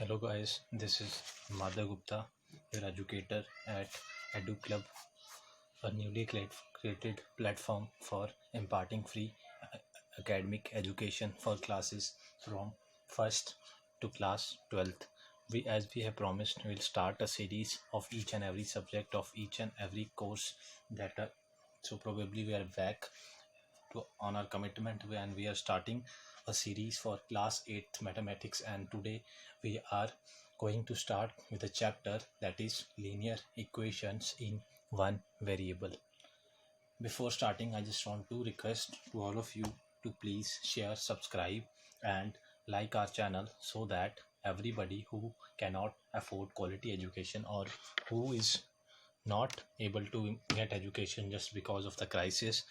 Hello guys, this is Madhav Gupta, your educator at Edu Club, a newly created platform for imparting free academic education for classes from 1st to class 12th. As we have promised, we'll start a series of each and every subject of each and every course that are, so probably we are back on our commitment and we are starting a series for class 8th mathematics, and today we are going to start with a chapter that is linear equations in one variable. Before starting, I just want to request to all of you to please share, subscribe and like our channel so that everybody who cannot afford quality education or who is not able to get education just because of the crisis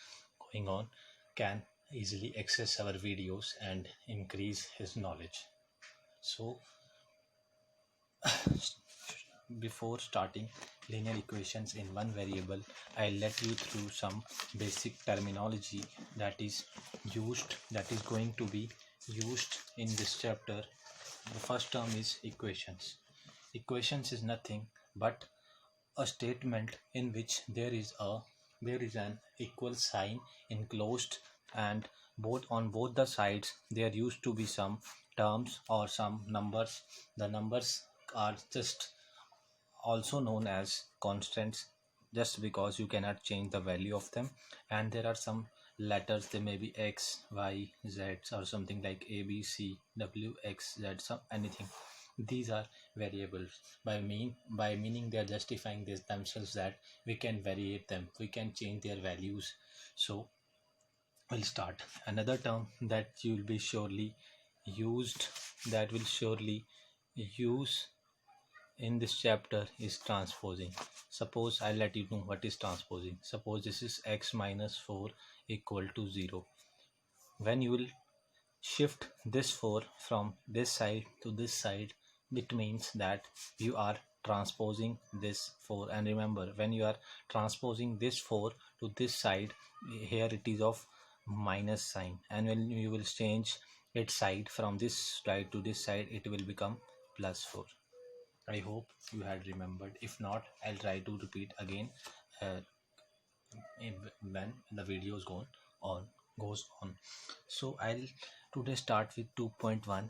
going on can easily access our videos and increase his knowledge. So before starting linear equations in one variable, I'll let you through some basic terminology that is going to be used in this chapter. The first term is equations. Equations is nothing but a statement in which there is an equal sign enclosed, and on both the sides there used to be some terms or some numbers. The numbers are just also known as constants just because you cannot change the value of them, and there are some letters, they may be x, y, z or something like a, b, c, w, x, z, some anything. These are variables. By meaning they are justifying this themselves that we can vary them, we can change their values. So we'll start. Another term that you will be surely used, that will surely use in this chapter is transposing. Suppose I let you know what is transposing. Suppose this is x minus 4 equal to 0. When you will shift this 4 from this side to this side, it means that you are transposing this 4. And remember, when you are transposing this 4 to this side, here it is of minus sign, and when you will change its side from this side to this side, it will become plus 4. I hope you had remembered. If not, I'll try to repeat again when the video goes on. So I'll today start with 2.1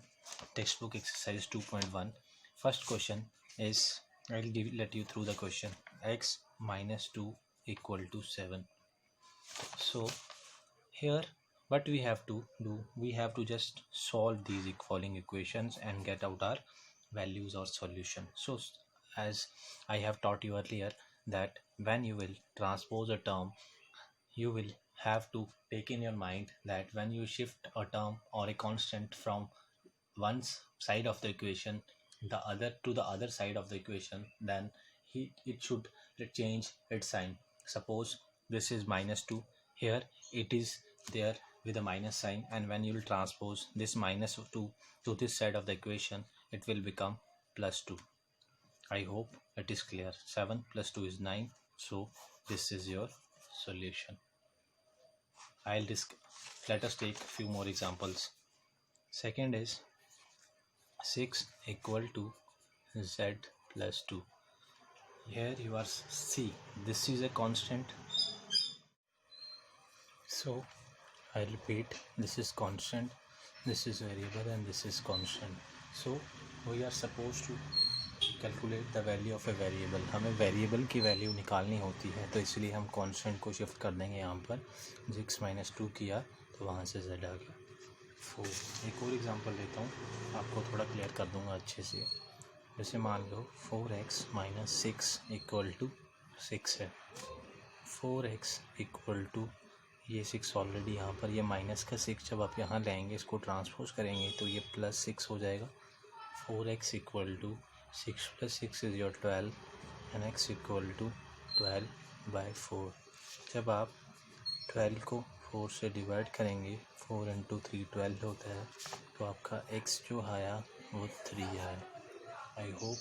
textbook exercise 2.1. First question is, let you through the question. X minus 2 equal to 7. So here what we have to do, we have to just solve these following equations and get out our values or solution. So as I have taught you earlier, that when you will transpose a term, you will have to take in your mind that when you shift a term or a constant from one side of the equation to the other side of the equation, then it should change its sign. Suppose this is minus 2, here it is there with a minus sign, and when you will transpose this minus 2 to this side of the equation, it will become plus 2. I hope it is clear. 7 plus 2 is 9. So this is your solution. Let us take few more examples. Second is 6 equal to z plus 2. Here you are see, this is a constant. So I repeat, this is constant, this is variable, and this is constant. So we are supposed to calculate the value of a variable. हमें variable की value निकालनी होती है, तो इसलिए हम constant को shift कर देंगे यहाँ पर. 6-2 किया तो वहाँ से z आ गया 4. एक और एग्जांपल लेता हूँ, आपको थोड़ा क्लियर कर दूँगा अच्छे से. जैसे मान लो 4x माइनस 6 इक्वल टू 6 है. 4x इक्वल टू ये 6 ऑलरेडी यहाँ पर, ये माइनस का 6 जब आप यहाँ लाएंगे, इसको ट्रांसपोज करेंगे तो ये प्लस 6 हो जाएगा. 4x equal to 6 plus 6 is your 12 and x equal to 12/4. जब आप 12 को 4 से डिवाइड करेंगे, 4 into 3 12 होता है, तो आपका x जो आया वो 3 आया. आई होप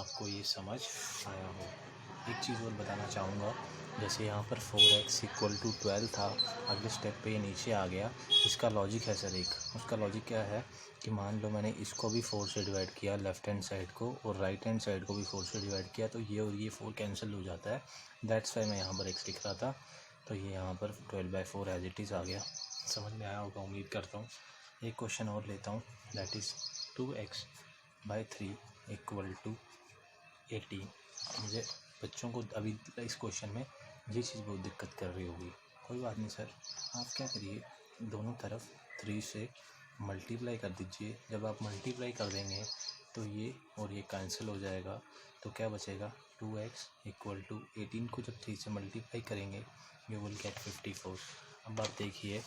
आपको ये समझ आया हो. एक चीज़ और बताना चाहूँगा जैसे यहाँ पर 4x = 12 था, अगले स्टेप पे ये नीचे आ गया। इसका लॉजिक है सर, उसका लॉजिक क्या है कि मान लो मैंने इसको भी 4 से डिवाइड किया, लेफ़्ट हैंड साइड को, और राइट हैंड साइड को भी 4 से डिवाइड किया, तो ये और ये 4 कैंसिल हो जाता है। दैट्स वाई मैं यहाँ पर x लिख रहा था। तो ये यहाँ पर 12/4 एज इट इज़ आ गया। समझ में आया होगा, उम्मीद करता हूँ। एक क्वेश्चन और लेता हूँ, दैट इज़ 2x/3 = 18। मुझे बच्चों को अभी इस क्वेश्चन में ये चीज़ बहुत दिक्कत कर रही होगी। कोई बात नहीं सर, आप क्या करिए, दोनों तरफ 3 से मल्टीप्लाई कर दीजिए। जब आप मल्टीप्लाई कर देंगे तो ये और ये कैंसिल हो जाएगा, तो क्या बचेगा, 2x = 18 को जब 3 से मल्टीप्लाई करेंगे यू विल गेट 54। अब आप देखिए,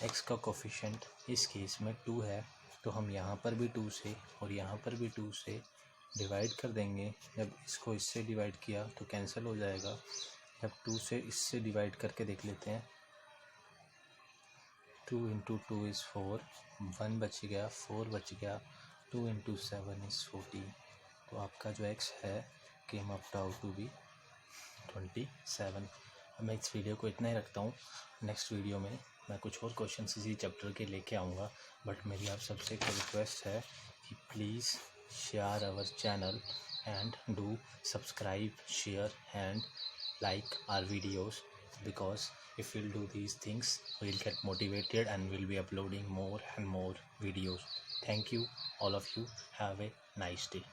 x का कोफिशिएंट इस केस में 2 है, तो हम यहाँ पर भी 2 से और यहाँ पर भी 2 से डिवाइड कर देंगे। जब इसको इससे डिवाइड किया तो कैंसिल हो जाएगा। जब 2 से इससे डिवाइड करके देख लेते हैं, 2 × 2 = 4, 1 बच गया, 4 बच गया, 2 × 7 = 14। तो आपका जो x है केम अप टू बी 27। अब मैं इस वीडियो को इतना ही रखता हूँ। नेक्स्ट वीडियो में मैं कुछ और क्वेश्चन इसी चैप्टर के लेके आऊँगा, बट मेरी आप सबसे एक रिक्वेस्ट है कि please share our channel and do subscribe, share and like our videos, because if we'll do these things we'll get motivated and we'll be uploading more and more videos. Thank you all of you, have a nice day.